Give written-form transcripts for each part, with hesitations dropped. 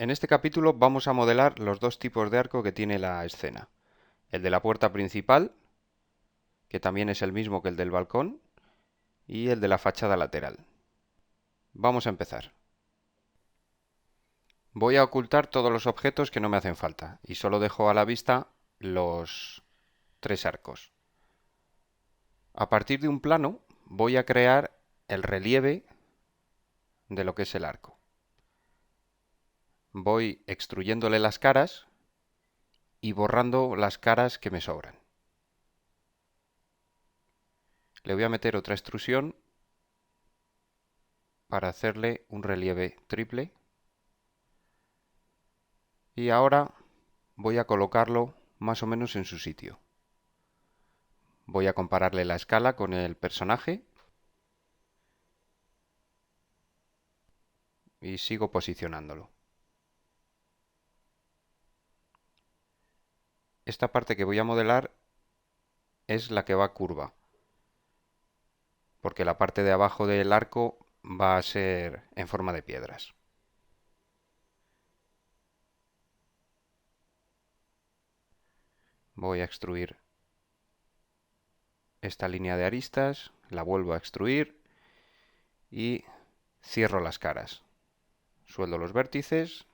En este capítulo vamos a modelar los dos tipos de arco que tiene la escena. El de la puerta principal, que también es el mismo que el del balcón, y el de la fachada lateral. Vamos a empezar. Voy a ocultar todos los objetos que no me hacen falta y solo dejo a la vista los tres arcos. A partir de un plano voy a crear el relieve de lo que es el arco. Voy extruyéndole las caras y borrando las caras que me sobran. Le voy a meter otra extrusión para hacerle un relieve triple. Y ahora voy a colocarlo más o menos en su sitio. Voy a compararle la escala con el personaje y sigo posicionándolo. Esta parte que voy a modelar es la que va curva, porque la parte de abajo del arco va a ser en forma de piedras. Voy a extruir esta línea de aristas, la vuelvo a extruir y cierro las caras. Sueldo los vértices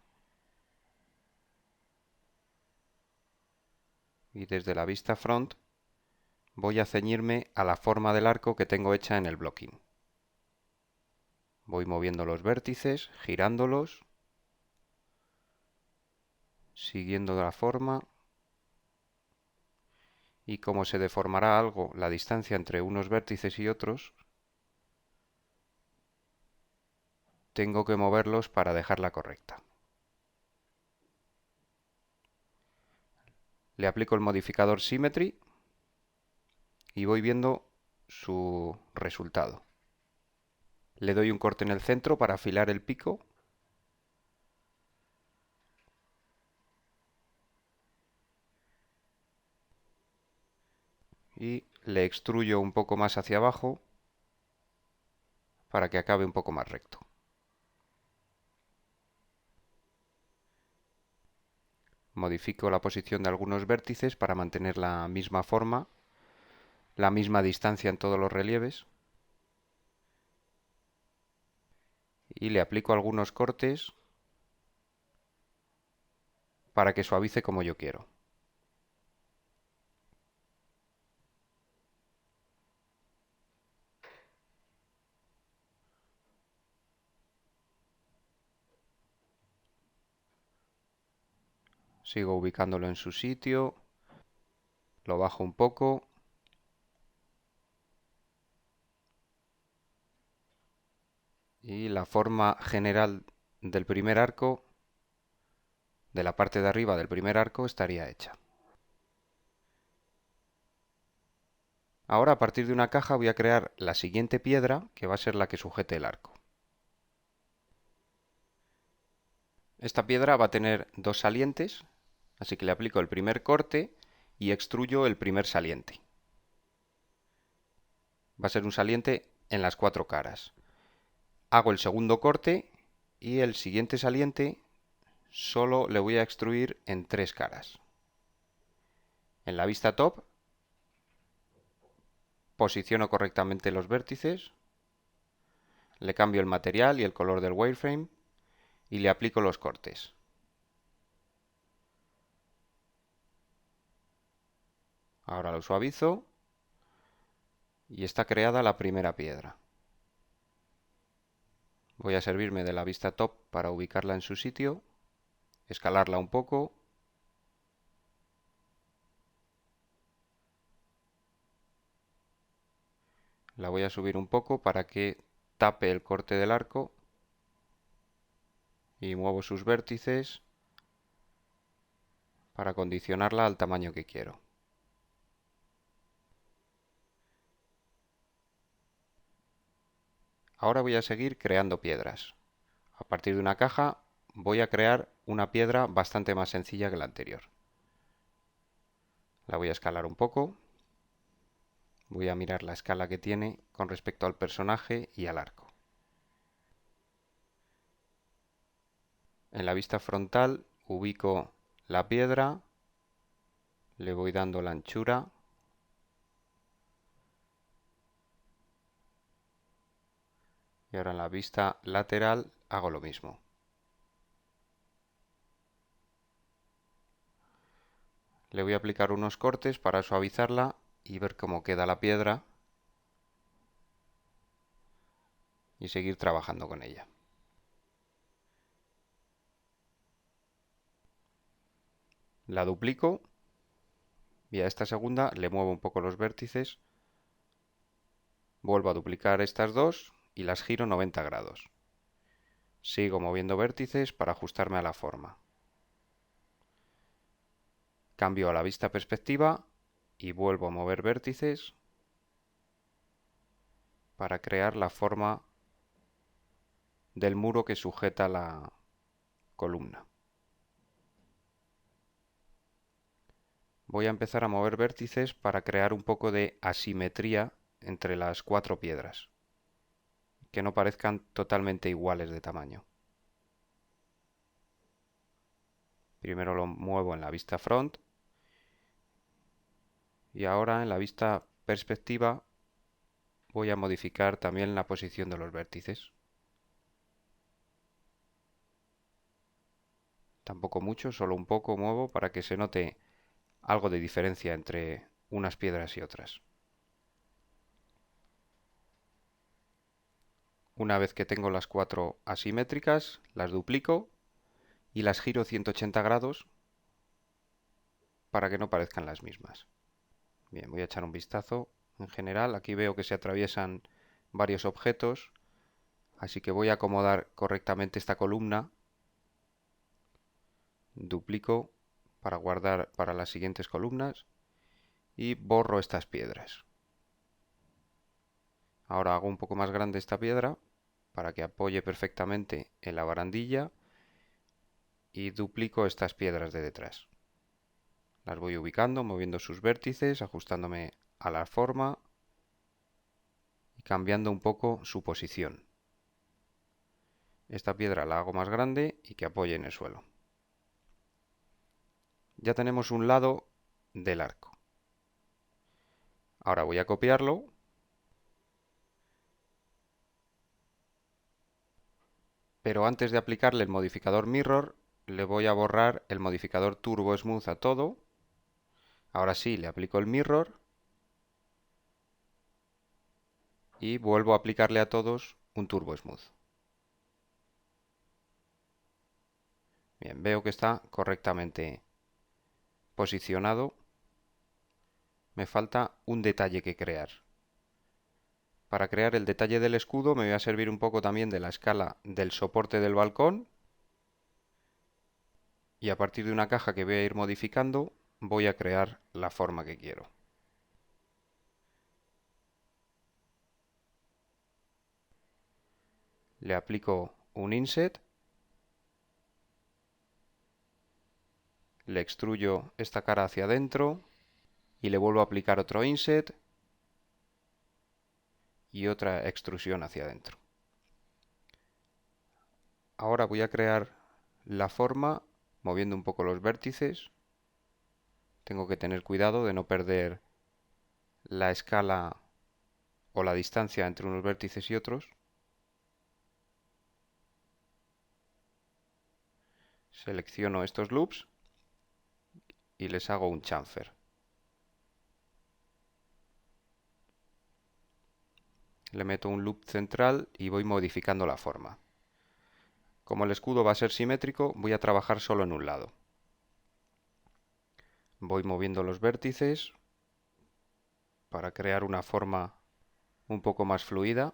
y desde la vista front voy a ceñirme a la forma del arco que tengo hecha en el blocking. Voy moviendo los vértices, girándolos, siguiendo la forma, y como se deformará algo la distancia entre unos vértices y otros, tengo que moverlos para dejarla correcta. Le aplico el modificador Symmetry y voy viendo su resultado. Le doy un corte en el centro para afilar el pico y le extruyo un poco más hacia abajo para que acabe un poco más recto. Modifico la posición de algunos vértices para mantener la misma forma, la misma distancia en todos los relieves. Y le aplico algunos cortes para que suavice como yo quiero. Sigo ubicándolo en su sitio, lo bajo un poco y la forma general del primer arco, de la parte de arriba del primer arco, estaría hecha. Ahora a partir de una caja voy a crear la siguiente piedra que va a ser la que sujete el arco. Esta piedra va a tener dos salientes, así que le aplico el primer corte y extruyo el primer saliente. Va a ser un saliente en las cuatro caras. Hago el segundo corte y el siguiente saliente solo le voy a extruir en tres caras. En la vista top posiciono correctamente los vértices, le cambio el material y el color del wireframe y le aplico los cortes. Ahora lo suavizo y está creada la primera piedra. Voy a servirme de la vista top para ubicarla en su sitio, escalarla un poco. La voy a subir un poco para que tape el corte del arco y muevo sus vértices para condicionarla al tamaño que quiero. Ahora voy a seguir creando piedras. A partir de una caja voy a crear una piedra bastante más sencilla que la anterior. La voy a escalar un poco. Voy a mirar la escala que tiene con respecto al personaje y al arco. En la vista frontal ubico la piedra, le voy dando la anchura y ahora en la vista lateral hago lo mismo. Le voy a aplicar unos cortes para suavizarla y ver cómo queda la piedra y seguir trabajando con ella. La duplico y a esta segunda le muevo un poco los vértices, vuelvo a duplicar estas dos y las giro 90 grados. Sigo moviendo vértices para ajustarme a la forma. Cambio a la vista perspectiva y vuelvo a mover vértices para crear la forma del muro que sujeta la columna. Voy a empezar a mover vértices para crear un poco de asimetría entre las cuatro piedras, que no parezcan totalmente iguales de tamaño. Primero lo muevo en la vista front y ahora en la vista perspectiva voy a modificar también la posición de los vértices. Tampoco mucho, solo un poco muevo para que se note algo de diferencia entre unas piedras y otras. Una vez que tengo las cuatro asimétricas, las duplico y las giro 180 grados para que no parezcan las mismas. Bien, voy a echar un vistazo. En general, aquí veo que se atraviesan varios objetos, así que voy a acomodar correctamente esta columna. Duplico para guardar para las siguientes columnas y borro estas piedras. Ahora hago un poco más grande esta piedra para que apoye perfectamente en la barandilla y duplico estas piedras de detrás. Las voy ubicando, moviendo sus vértices, ajustándome a la forma y cambiando un poco su posición. Esta piedra la hago más grande y que apoye en el suelo. Ya tenemos un lado del arco. Ahora voy a copiarlo pero antes de aplicarle el modificador Mirror, le voy a borrar el modificador Turbo Smooth a todo. Ahora sí, le aplico el Mirror y vuelvo a aplicarle a todos un Turbo Smooth. Bien, veo que está correctamente posicionado. Me falta un detalle que crear. Para crear el detalle del escudo me voy a servir un poco también de la escala del soporte del balcón y a partir de una caja que voy a ir modificando voy a crear la forma que quiero. Le aplico un inset, le extruyo esta cara hacia adentro y le vuelvo a aplicar otro inset y otra extrusión hacia adentro. Ahora voy a crear la forma moviendo un poco los vértices. Tengo que tener cuidado de no perder la escala o la distancia entre unos vértices y otros. Selecciono estos loops y les hago un chamfer. Le meto un loop central y voy modificando la forma. Como el escudo va a ser simétrico, voy a trabajar solo en un lado. Voy moviendo los vértices para crear una forma un poco más fluida.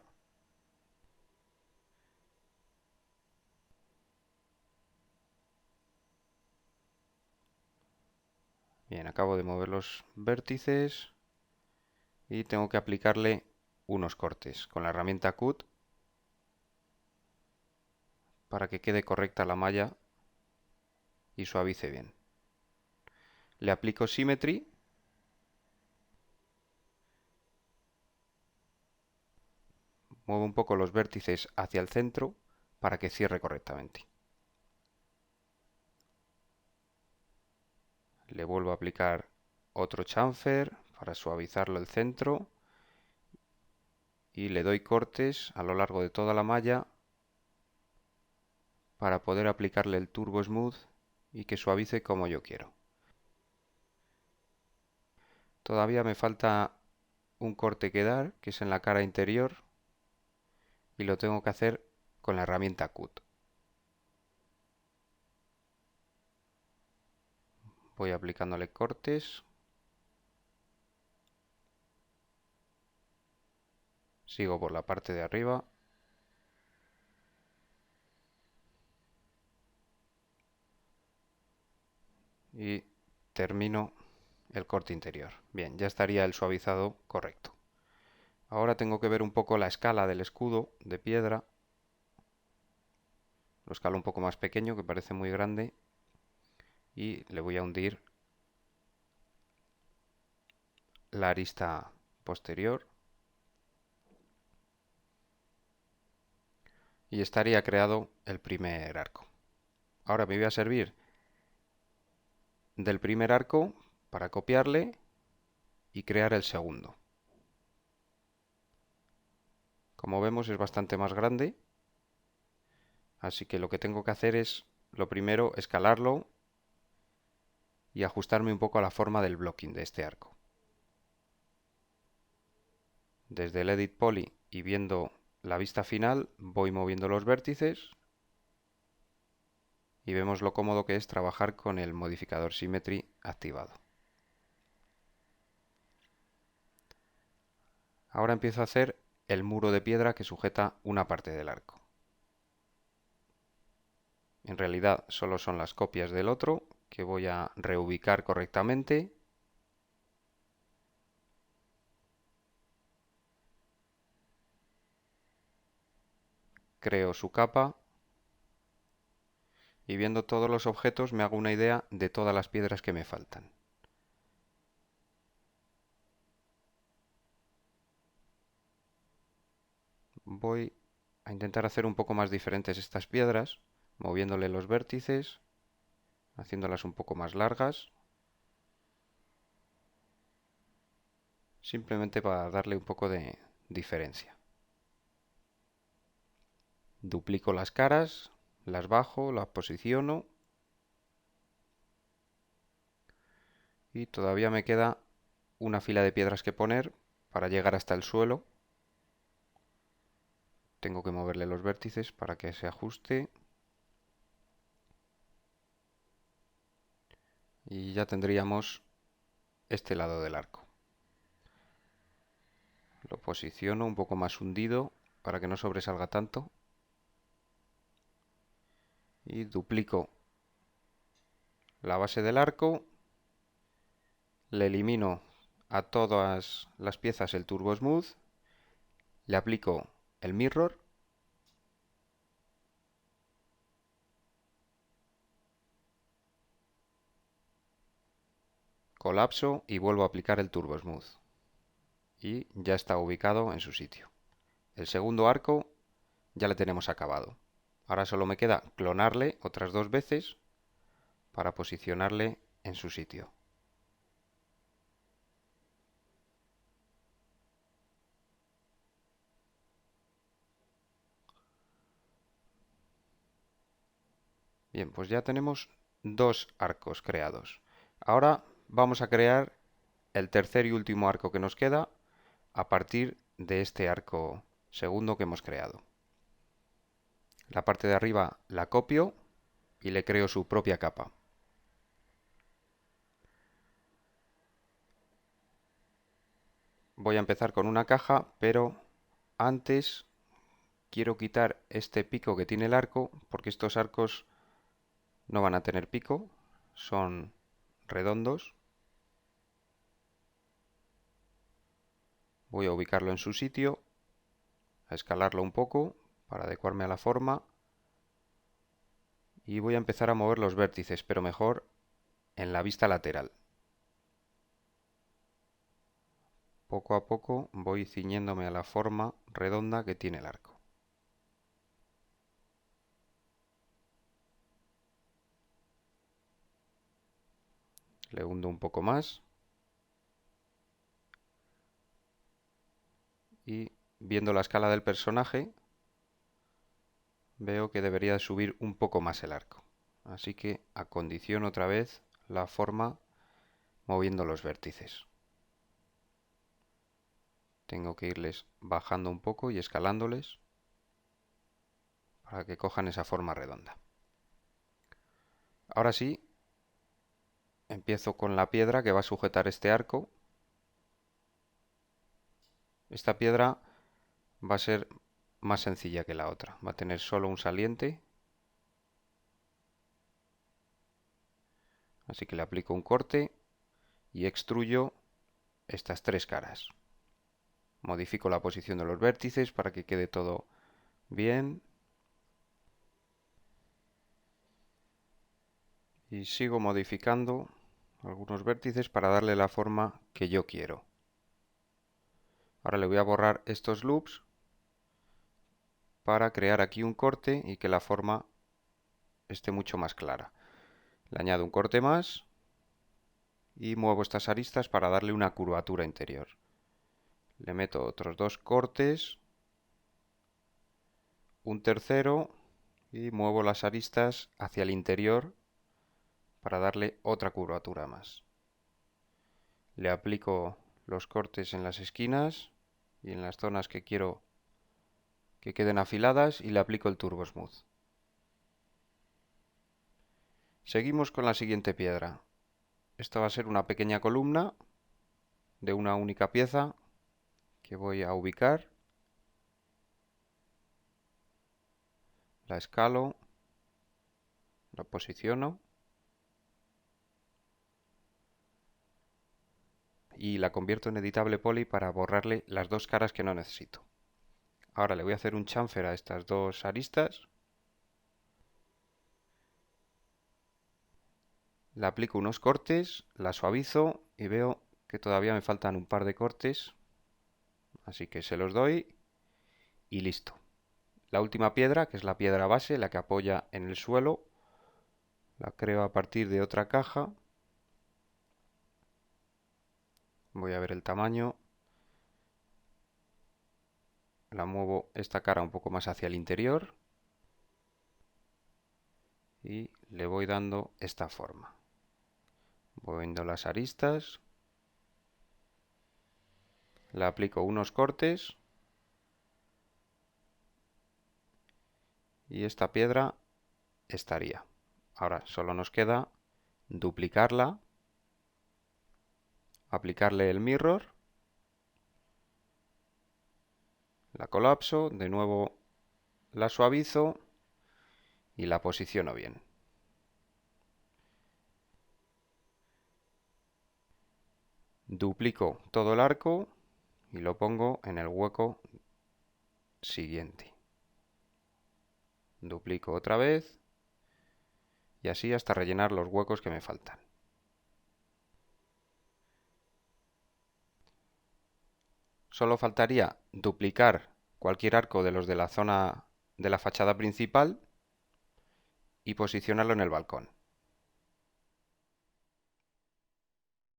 Bien, acabo de mover los vértices y tengo que aplicarle unos cortes con la herramienta Cut para que quede correcta la malla y suavice bien. Le aplico Symmetry, muevo un poco los vértices hacia el centro para que cierre correctamente. le vuelvo a aplicar otro chamfer para suavizarlo el centro y le doy cortes a lo largo de toda la malla para poder aplicarle el Turbo Smooth y que suavice como yo quiero. Todavía me falta un corte que dar, que es en la cara interior, y lo tengo que hacer con la herramienta Cut. Voy aplicándole cortes. Sigo por la parte de arriba. Y termino el corte interior. Bien, ya estaría el suavizado correcto. Ahora tengo que ver un poco la escala del escudo de piedra. Lo escalo un poco más pequeño, que parece muy grande. Y le voy a hundir la arista posterior. Y estaría creado el primer arco. Ahora me voy a servir del primer arco para copiarle y crear el segundo. Como vemos es bastante más grande, así que lo que tengo que hacer es, lo primero, escalarlo y ajustarme un poco a la forma del blocking de este arco. Desde el Edit Poly y viendo la vista final, voy moviendo los vértices y vemos lo cómodo que es trabajar con el modificador Symmetry activado. Ahora empiezo a hacer el muro de piedra que sujeta una parte del arco. En realidad solo son las copias del otro que voy a reubicar correctamente. Creo su capa y viendo todos los objetos me hago una idea de todas las piedras que me faltan. Voy a intentar hacer un poco más diferentes estas piedras, moviéndole los vértices, haciéndolas un poco más largas, simplemente para darle un poco de diferencia. Duplico las caras, las bajo, las posiciono y todavía me queda una fila de piedras que poner para llegar hasta el suelo. Tengo que moverle los vértices para que se ajuste. Y ya tendríamos este lado del arco. Lo posiciono un poco más hundido para que no sobresalga tanto. Y duplico la base del arco. Le elimino a todas las piezas el Turbo Smooth. Le aplico el Mirror. Colapso y vuelvo a aplicar el Turbo Smooth. Y ya está ubicado en su sitio. El segundo arco ya le tenemos acabado. Ahora solo me queda clonarle otras dos veces para posicionarle en su sitio. Bien, pues ya tenemos dos arcos creados. Ahora vamos a crear el tercer y último arco que nos queda a partir de este arco segundo que hemos creado. La parte de arriba la copio y le creo su propia capa. Voy a empezar con una caja, pero antes quiero quitar este pico que tiene el arco, porque estos arcos no van a tener pico, son redondos. Voy a ubicarlo en su sitio, a escalarlo un poco para adecuarme a la forma y voy a empezar a mover los vértices, pero mejor en la vista lateral. Poco a poco voy ciñéndome a la forma redonda que tiene el arco. Le hundo un poco más. Y viendo la escala del personaje, veo que debería subir un poco más el arco. Así que acondiciono otra vez la forma moviendo los vértices. Tengo que irles bajando un poco y escalándoles para que cojan esa forma redonda. Ahora sí, empiezo con la piedra que va a sujetar este arco. Esta piedra va a ser más sencilla que la otra. Va a tener solo un saliente. Así que le aplico un corte y extruyo estas tres caras. Modifico la posición de los vértices para que quede todo bien. Y sigo modificando algunos vértices para darle la forma que yo quiero. Ahora le voy a borrar estos loops para crear aquí un corte y que la forma esté mucho más clara. Le añado un corte más y muevo estas aristas para darle una curvatura interior. Le meto otros dos cortes, un tercero y muevo las aristas hacia el interior para darle otra curvatura más. Le aplico los cortes en las esquinas y en las zonas que quiero que queden afiladas y le aplico el Turbo Smooth. Seguimos con la siguiente piedra. Esta va a ser una pequeña columna de una única pieza que voy a ubicar. La escalo, la posiciono y la convierto en editable poly para borrarle las dos caras que no necesito. Ahora le voy a hacer un chamfer a estas dos aristas. Le aplico unos cortes, la suavizo y veo que todavía me faltan un par de cortes. Así que se los doy y listo. La última piedra, que es la piedra base, la que apoya en el suelo, la creo a partir de otra caja. Voy a ver el tamaño. La muevo esta cara un poco más hacia el interior. Y le voy dando esta forma. Voy viendo las aristas. Le aplico unos cortes. Y esta piedra estaría. Ahora solo nos queda duplicarla, aplicarle el mirror, la colapso, de nuevo la suavizo y la posiciono bien. Duplico todo el arco y lo pongo en el hueco siguiente. Duplico otra vez y así hasta rellenar los huecos que me faltan. Solo faltaría duplicar cualquier arco de los de la zona de la fachada principal y posicionarlo en el balcón.